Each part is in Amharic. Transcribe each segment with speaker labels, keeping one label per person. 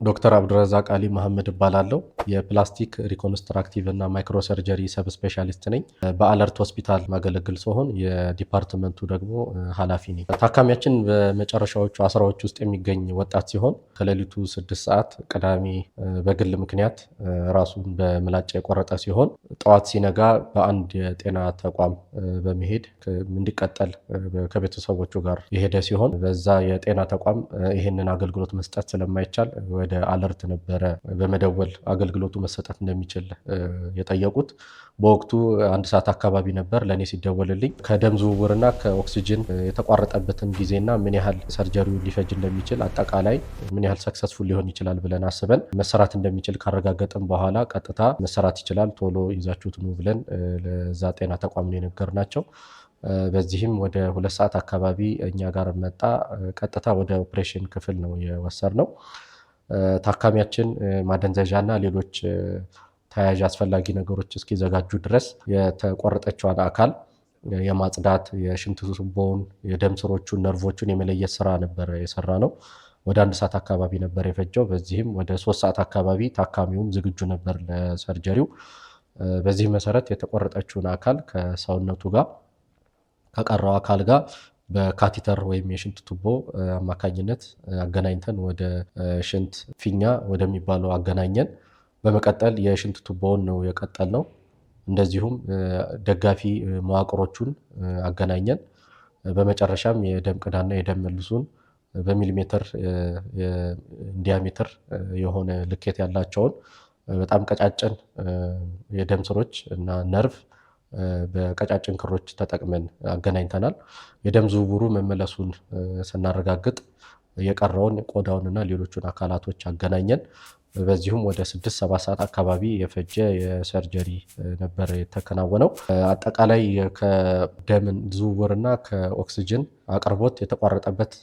Speaker 1: ዶክተር አብዱረዛቅ አሊ መሐመድ እባላለሁ። የፕላስቲክ ሪኮንስትራክቲቭ እና ማይክሮ ሰርጀሪ ሰብ ስፔሻሊስት ነኝ። በአለርት ሆስፒታል ማገለግል ሲሆን የዲፓርትመንቱ ደግሞ ኃላፊ ነኝ። ታካሚያችን በመጨረሻዎቹ አስራዎች ውስጥ የሚገኝ ወጣት ሲሆን ከሌሊቱ 6 ሰዓት ቅዳሜ በግል ምክንያት ራሱን በምላጭ የቆረጠ ሲሆን ጠዋት ሲነጋ በአንድ የጤና ተቋም በመሄድ እንዲቀጠል ከቤተሰቦቹ ጋር የሄደ ሲሆን በዛ የጤና ተቋም ይህንን አገልግሎት መስጠት ስለማይቻል ወደ አለርት ነበረ በመደወል አገልግሎቱ መሰጠት እንደሚችል የጠየቁት። በወቅቱ 1 ሰዓት አካባቢ ነበር ለኔ ሲደወልልኝ ከደም ዝውውርና ከኦክሲጅን የተቋረጠበትን ጊዜና ምን ያህል ሰርጀሪው ሊፈጅ እንደሚችል አጠቃላይ ምን ያህል ሰክሰስፉል ሊሆን ይችላል ብለን አስበን መሰራት እንደሚችል ካረጋገጥን በኋላ ቀጥታ መሰራት ይችላል ቶሎ ይዛችሁት ኑ ብለን ለዛ ጤና ተቋም ነው የነገርናቸው። በዚህም ወደ 2 ሰዓት አካባቢ እኛ ጋር መጣ። ቀጥታ ወደ ኦፕሬሽን ክፍል ነው የወሰድነው። ታካሚያችን ማደንዘዣና ሌሎች ተያያዥ አስፈላጊ ነገሮች እስኪዘጋጁ ድረስ የተቆረጠችውን አካል የማጽዳት የሽንት ቱቦውን፣ የደም ስሮቹን፣ ነርቮቹን የመለየት ስራ ነበር የሰራ ነው። ወደ 1 ሰዓት አካባቢ ነበር የፈጀው። በዚህም ወደ 3 ሰዓት አካባቢ ታካሚውም ዝግጁ ነበር ለሰርጀሪው። በዚህ መሰረት የተቆረጠችውን አካል ከሰውነቱ ጋር ከቀረው አካል ጋር በካቲተር ወይም የሽንት ቱቦ አማካኝነት አገናኝተን ወደ ሽንት ፊኛ ወደሚባለው አገናኘን። በመቀጠል የሽንት ቱቦውን ነው የቀጠልነው። እንደዚሁም ደጋፊ መዋቅሮቹን አገናኘን። በመጨረሻም የደም ቅዳና የደም መልሱን በሚሊሜትር ዲያሜትር የሆነ ልኬት ያላቸውን በጣም ቀጫጭን የደም ስሮች እና ነርቭ በቀጫጭን ክሮች ተጠቅመን አገናኝተናል። የደም ዝውውሩ መመለሱን ስናረጋግጥ የቀረውን ቆዳውንና ሌሎቹን አካላቶች አገናኘን። በዚሁም ወደ 6-7 ሰዓት አካባቢ የፈጀ የሰርጀሪ ነበር የተከናወነው። አጠቃላይ ከደም ዝውውርና ከኦክሲጅን አቅርቦት የተቋረጠበት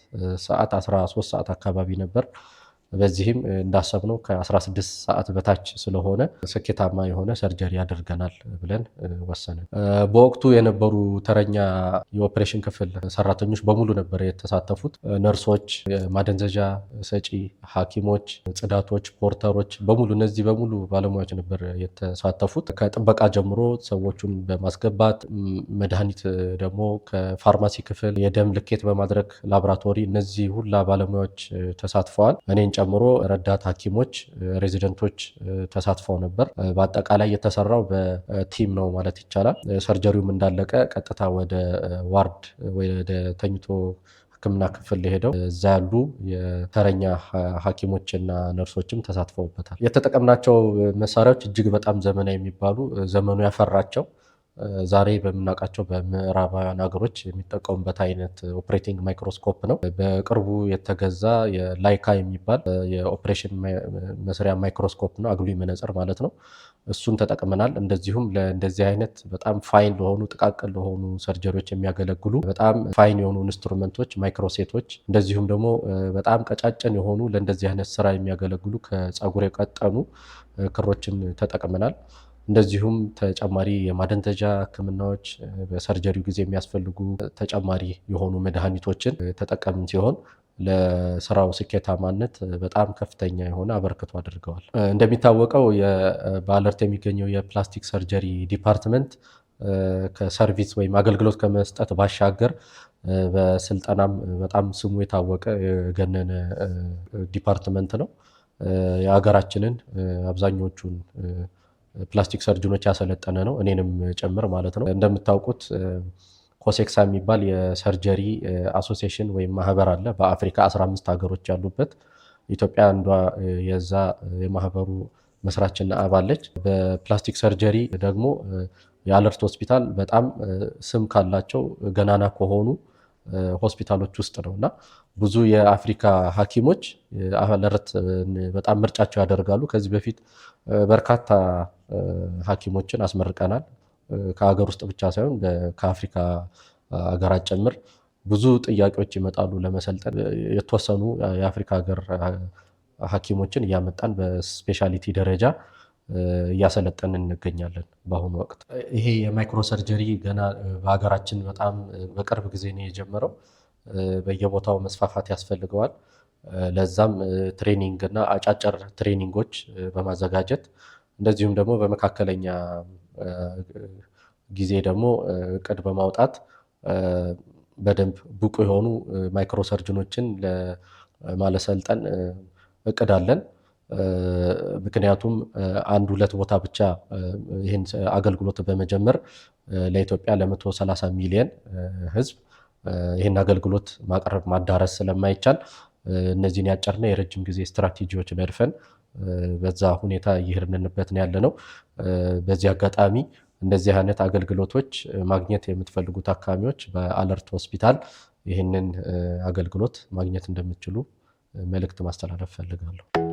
Speaker 1: ሰዓት 13 ሰዓት አካባቢ ነበር። በዚህም እንዳሰብነው ከ16 ሰዓት በታች ስለሆነ ስኬታማ የሆነ ሰርጀሪ ያደርገናል ብለን ወሰንን። በወቅቱ የነበሩ ተረኛ የኦፕሬሽን ክፍል ሰራተኞች በሙሉ ነበር የተሳተፉት። ነርሶች፣ ማደንዘዣ ሰጪ ሐኪሞች፣ ጽዳቶች፣ ፖርተሮች በሙሉ እነዚህ በሙሉ ባለሙያዎች ነበር የተሳተፉት። ከጥበቃ ጀምሮ ሰዎቹን በማስገባት መድኃኒት ደግሞ ከፋርማሲ ክፍል የደም ልኬት በማድረግ ላቦራቶሪ፣ እነዚህ ሁላ ባለሙያዎች ተሳትፈዋል። እኔን ጨምሮ ረዳት ሐኪሞች፣ ሬዚደንቶች ተሳትፈው ነበር። በአጠቃላይ የተሰራው በቲም ነው ማለት ይቻላል። ሰርጀሪውም እንዳለቀ ቀጥታ ወደ ዋርድ ወደ ተኝቶ ሕክምና ክፍል ሄደው እዛ ያሉ የተረኛ ሐኪሞችና ነርሶችም ተሳትፈውበታል። የተጠቀምናቸው መሳሪያዎች እጅግ በጣም ዘመናዊ የሚባሉ ዘመኑ ያፈራቸው ዛሬ በምናውቃቸው በምዕራባውያን ሀገሮች የሚጠቀሙበት አይነት ኦፕሬቲንግ ማይክሮስኮፕ ነው። በቅርቡ የተገዛ የላይካ የሚባል የኦፕሬሽን መስሪያ ማይክሮስኮፕ ነው፣ አግሉይ መነጽር ማለት ነው። እሱን ተጠቅመናል። እንደዚሁም ለእንደዚህ አይነት በጣም ፋይን ለሆኑ ጥቃቅን ለሆኑ ሰርጀሪዎች የሚያገለግሉ በጣም ፋይን የሆኑ ኢንስትሩመንቶች ማይክሮሴቶች፣ እንደዚሁም ደግሞ በጣም ቀጫጭን የሆኑ ለእንደዚህ አይነት ስራ የሚያገለግሉ ከፀጉር የቀጠኑ ክሮችን ተጠቅመናል። እንደዚሁም ተጨማሪ የማደንዘዣ ሕክምናዎች በሰርጀሪው ጊዜ የሚያስፈልጉ ተጨማሪ የሆኑ መድኃኒቶችን ተጠቀምን ሲሆን ለስራው ስኬታማነት በጣም ከፍተኛ የሆነ አበርክቶ አድርገዋል። እንደሚታወቀው በአለርት የሚገኘው የፕላስቲክ ሰርጀሪ ዲፓርትመንት ከሰርቪስ ወይም አገልግሎት ከመስጠት ባሻገር በስልጠናም በጣም ስሙ የታወቀ የገነነ ዲፓርትመንት ነው። የሀገራችንን አብዛኞቹን ፕላስቲክ ሰርጅኖች ያሰለጠነ ነው፣ እኔንም ጭምር ማለት ነው። እንደምታውቁት ኮሴክሳ የሚባል የሰርጀሪ አሶሲዬሽን ወይም ማህበር አለ በአፍሪካ 15 ሀገሮች ያሉበት። ኢትዮጵያ አንዷ የዛ የማህበሩ መስራችና አባለች። በፕላስቲክ ሰርጀሪ ደግሞ የአለርት ሆስፒታል በጣም ስም ካላቸው ገናና ከሆኑ ሆስፒታሎች ውስጥ ነው እና ብዙ የአፍሪካ ሐኪሞች አለርት በጣም ምርጫቸው ያደርጋሉ። ከዚህ በፊት በርካታ ሐኪሞችን አስመርቀናል። ከሀገር ውስጥ ብቻ ሳይሆን ከአፍሪካ ሀገራት ጭምር ብዙ ጥያቄዎች ይመጣሉ ለመሰልጠን። የተወሰኑ የአፍሪካ ሀገር ሐኪሞችን እያመጣን በስፔሻሊቲ ደረጃ እያሰለጠንን እንገኛለን በአሁኑ ወቅት። ይሄ የማይክሮ ሰርጀሪ ገና በሀገራችን በጣም በቅርብ ጊዜ ነው የጀመረው። በየቦታው መስፋፋት ያስፈልገዋል። ለዛም ትሬኒንግ እና አጫጭር ትሬኒንጎች በማዘጋጀት እንደዚሁም ደግሞ በመካከለኛ ጊዜ ደግሞ እቅድ በማውጣት በደንብ ብቁ የሆኑ ማይክሮ ሰርጅኖችን ለማለሰልጠን እቅድ አለን። ምክንያቱም አንድ ሁለት ቦታ ብቻ ይህን አገልግሎት በመጀመር ለኢትዮጵያ ለ130 ሚሊዮን ህዝብ ይህን አገልግሎት ማቅረብ ማዳረስ ስለማይቻል እነዚህን ያጨርና የረጅም ጊዜ ስትራቴጂዎች ነድፈን በዛ ሁኔታ እየሄድንበት ነው ያለነው። በዚህ አጋጣሚ እንደዚህ አይነት አገልግሎቶች ማግኘት የምትፈልጉ ታካሚዎች በአለርት ሆስፒታል ይህንን አገልግሎት ማግኘት እንደምትችሉ መልእክት ማስተላለፍ ፈልጋለሁ።